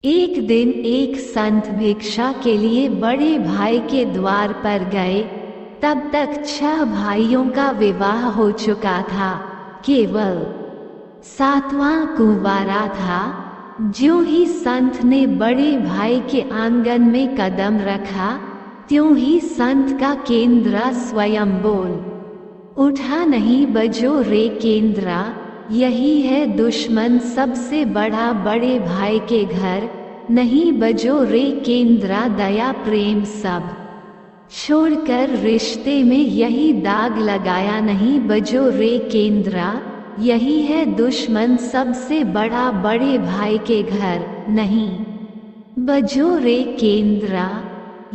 एक दिन एक संत भिक्षा के लिए बड़े भाई के द्वार पर गए। तब तक 6 भाइयों का विवाह हो चुका था, केवल 7वां कुंवारा था। ज्यों ही संत ने बड़े भाई के आंगन में कदम रखा, त्यों ही संत का केंद्रा स्वयं बोल उठा, नहीं बजो रे केंद्रा, यही है दुश्मन सबसे बड़ा बड़े भाई के घर। नहीं बजो रे केंद्रा, दया प्रेम सब छोड़कर रिश्ते में यही दाग लगाया। नहीं बजो रे केंद्रा, यही है दुश्मन सबसे बड़ा बड़े भाई के घर। नहीं बजो रे केंद्रा।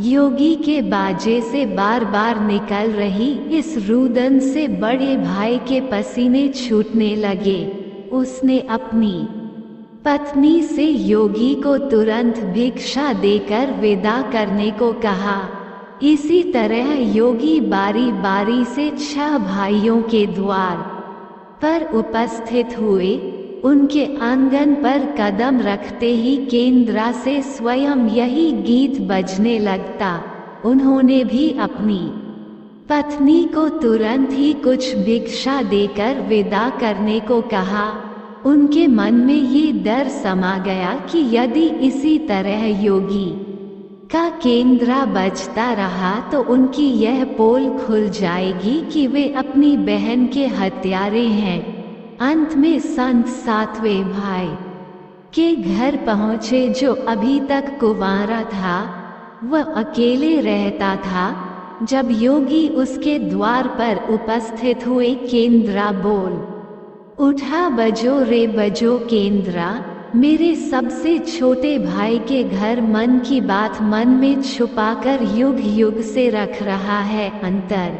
योगी के बाजे से बार बार निकल रही इस रुदन से बड़े भाई के पसीने छूटने लगे। उसने अपनी पत्नी से योगी को तुरंत भिक्षा देकर विदा करने को कहा। इसी तरह योगी बारी बारी से 6 भाइयों के द्वार पर उपस्थित हुए। उनके आंगन पर कदम रखते ही केंद्रा से स्वयं यही गीत बजने लगता। उन्होंने भी अपनी पत्नी को तुरंत ही कुछ भिक्षा देकर विदा करने को कहा। उनके मन में ये डर समा गया कि यदि इसी तरह योगी का केंद्रा बजता रहा तो उनकी यह पोल खुल जाएगी कि वे अपनी बहन के हत्यारे हैं। अंत में संत 7वें भाई के घर पहुँचे, जो अभी तक कुंवारा था। वह अकेले रहता था। जब योगी उसके द्वार पर उपस्थित हुए, केंद्रा बोल उठा, बजो रे बजो केंद्रा, मेरे सबसे छोटे भाई के घर मन की बात मन में छुपाकर युग युग से रख रहा है। अंतर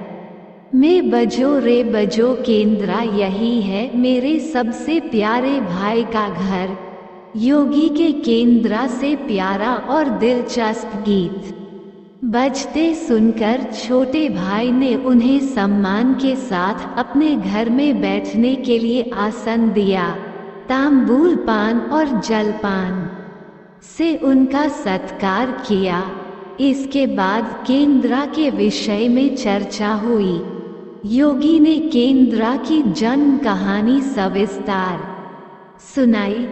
में बजो रे बजो केंद्रा, यही है मेरे सबसे प्यारे भाई का घर। योगी के केंद्रा से प्यारा और दिलचस्प गीत बजते सुनकर छोटे भाई ने उन्हें सम्मान के साथ अपने घर में बैठने के लिए आसन दिया। तांबूल पान और जलपान से उनका सत्कार किया। इसके बाद केंद्रा के विषय में चर्चा हुई। योगी ने केंद्रा की जन्म कहानी सविस्तार सुनाई।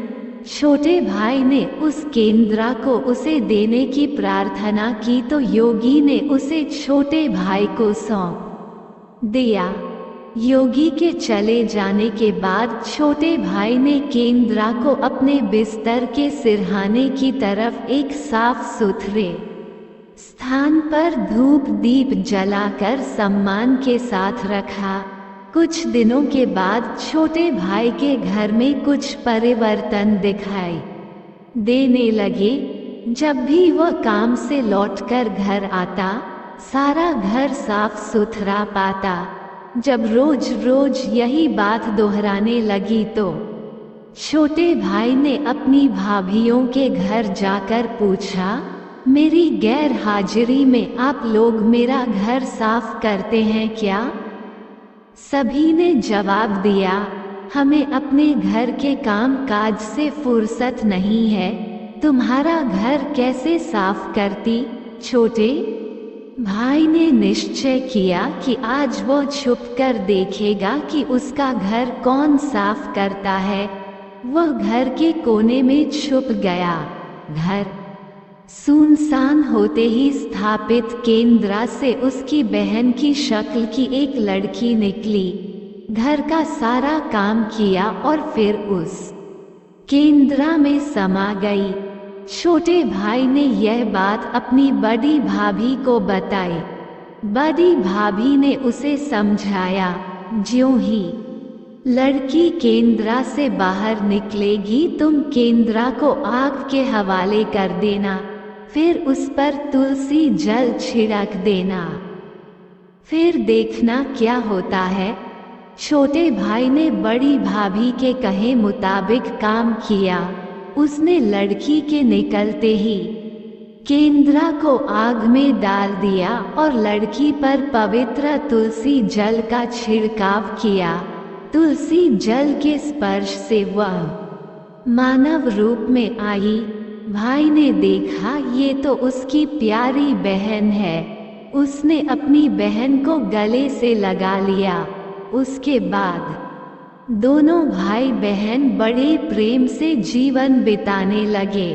छोटे भाई ने उस केंद्रा को उसे देने की प्रार्थना की तो योगी ने उसे छोटे भाई को सौंप दिया। योगी के चले जाने के बाद छोटे भाई ने केंद्रा को अपने बिस्तर के सिरहाने की तरफ एक साफ सुथरे स्थान पर धूप दीप जलाकर सम्मान के साथ रखा। कुछ दिनों के बाद छोटे भाई के घर में कुछ परिवर्तन दिखाई देने लगे। जब भी वह काम से लौटकर घर आता, सारा घर साफ सुथरा पाता। जब रोज रोज यही बात दोहराने लगी तो छोटे भाई ने अपनी भाभियों के घर जाकर पूछा, मेरी गैर हाजिरी में आप लोग मेरा घर साफ करते हैं क्या? सभी ने जवाब दिया, हमें अपने घर के काम काज से फुर्सत नहीं है, तुम्हारा घर कैसे साफ करती? छोटे भाई ने निश्चय किया कि आज वो छुपकर देखेगा कि उसका घर कौन साफ करता है। वह घर के कोने में छुप गया। घर सुनसान होते ही स्थापित केंद्रा से उसकी बहन की शक्ल की एक लड़की निकली। घर का सारा काम किया और फिर उस केंद्रा में समा गई। छोटे भाई ने यह बात अपनी बड़ी भाभी को बताई। बड़ी भाभी ने उसे समझाया, ज्यों ही लड़की केंद्रा से बाहर निकलेगी तुम केंद्रा को आग के हवाले कर देना, फिर उस पर तुलसी जल छिड़क देना, फिर देखना क्या होता है। छोटे भाई ने बड़ी भाभी के कहे मुताबिक काम किया। उसने लड़की के निकलते ही केंद्रा को आग में डाल दिया और लड़की पर पवित्र तुलसी जल का छिड़काव किया। तुलसी जल के स्पर्श से वह मानव रूप में आई। भाई ने देखा ये तो उसकी प्यारी बहन है। उसने अपनी बहन को गले से लगा लिया। उसके बाद दोनों भाई बहन बड़े प्रेम से जीवन बिताने लगे।